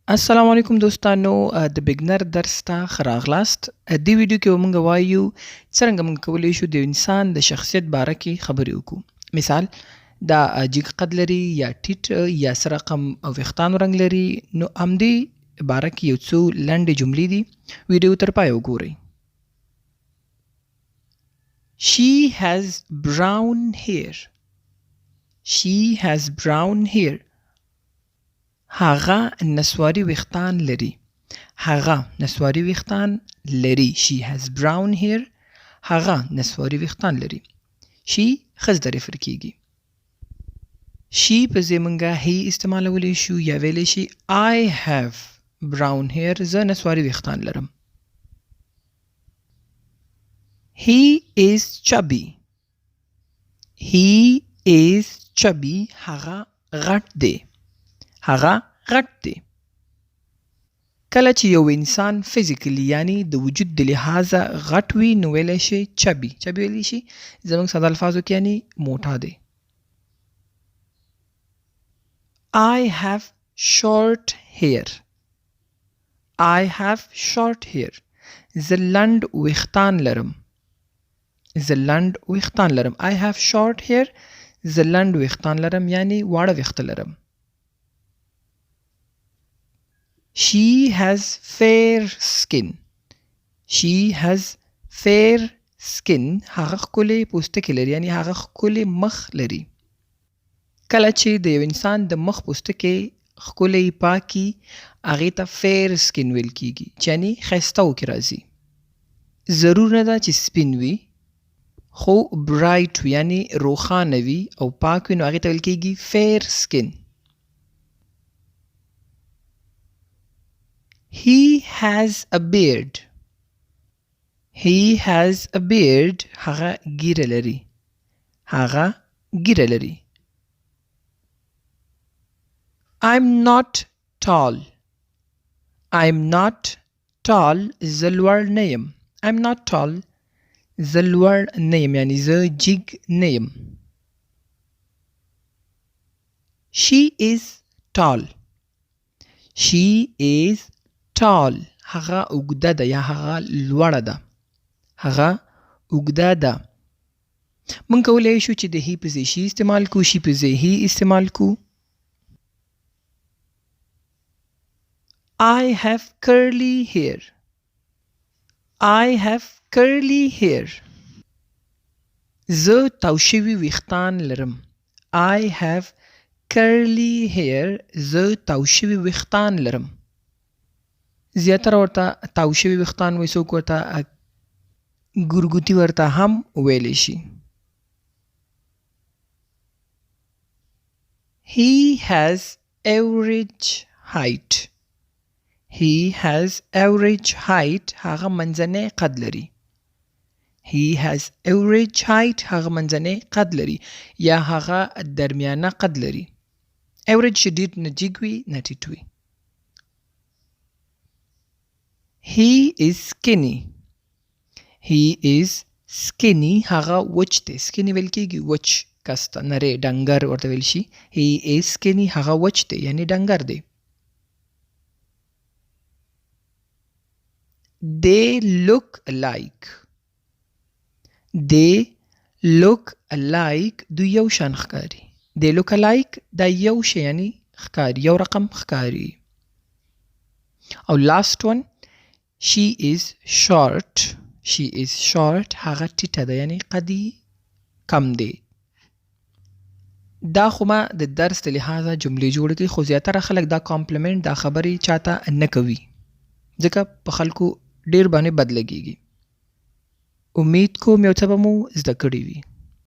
السلام علیکم دوستانو، د بګنر درس ته ښه راغلاست. دې ویډیو کې به موږ وایو څرنګه موږ کولی شو د انسان د شخصیت باره کې خبرې وکړو. مثال دا جګ قد لري یا ټیټ یا څه رقم ویښتانو رنګ لري. نو همدې باره کې یو څو لنډې جملې دي، ویډیو تر پایه وګورئ. She has brown hair. She has brown hair. هغه نسواري ویښتان لري. هغه نسواري ویښتان لري. She has brown hair. هغه نسواري ویښتان لري. She ښځه رفر کیږي. She په ځای موږ he استعمالولی شو یا ویلی شي I have brown hair. زه نسواري ویښتان لرم. He is chubby. He is chubby. هغه غټ دی. هغه غټ دی. کله چې یو انسان فزیکلی یعنی د وجود د لحاظه غټ وي نو ویلی شي چبي. چبي ویلی شي زموږ ساده الفاظو کې یعنی موټا دی. I have short hair. I have short hair. زه لنډ ویښتان لرم. زه لنډ ویښتان لرم. I have short hair. زه لنډ ویښتان لرم یعنی واړه ویښته لرم. She has fair skin. She has fair skin. هغه ښکلی پوستکی لري یعنی هغه ښکلی مخ لري. کله چې د یو انسان د مخ پوستکی ښکلی پاکي هغې ته fair skin ویل کیږي چې یعنی ښایسته وکې راځي. ضرور نه ده چې سپین وي خو bright وي یعنی روښانه وي او پاک وي نو هغې ته ویل کیږي fair skin. He has a beard. He has a beard. هغه ږیره لري. هغه ږیره لري. I'm not tall. I'm not tall. زه لوړ نه یم. I'm not tall. زه لوړ نه یم یعنی زه جګ نه یم. She is tall. She is tall. هغه اوږده ده یا هغه لوړه ده. هغه اوږده ده. موږ کولی شو چې د هی په ځای شي استعمال کړو، شي په ځای هی استعمال کړو. I have curly hair. I have curly hair. زه تاو شوي ویښتان لرم. I have curly hair. زه تاو شوي ویښتان لرم. زیاتره ورته تاو شوي ویښتان وایي، څوک ورته ګورګوتي ورته هم ویلی شي. He has average height. He has average height. هغه منځنی قد لري. He has average height. هغه منځنی قد لري یا هغه درمیانه قد لري. average چې ډېر نه جګ وي نه ټیټ وي. He is skinny. He is skinny. هغه وچ دی. skinny ویل کېږي وچ کس ته، نری ډنګر ورته ویل شي. He is skinny. هغه وچ دی یعنی ډنګر دی. They look alike. They look alike. دوی یو شان ښکاري. They look alike دا یو شی یعنی ښکاري، یو رقم ښکاري. او last one she is short. She is short. هغه ټیټه ده یعنی قدی کم دی. دا خو ما د درس د لحاظه جملې جوړې کړي خو زیاتره خلک دا کامپلیمنټ دا خبرې چاته نه کوي ځکه په خلکو ډېر باندې بد لګیږي. امید کوم یو څه به مو زده کړي وي.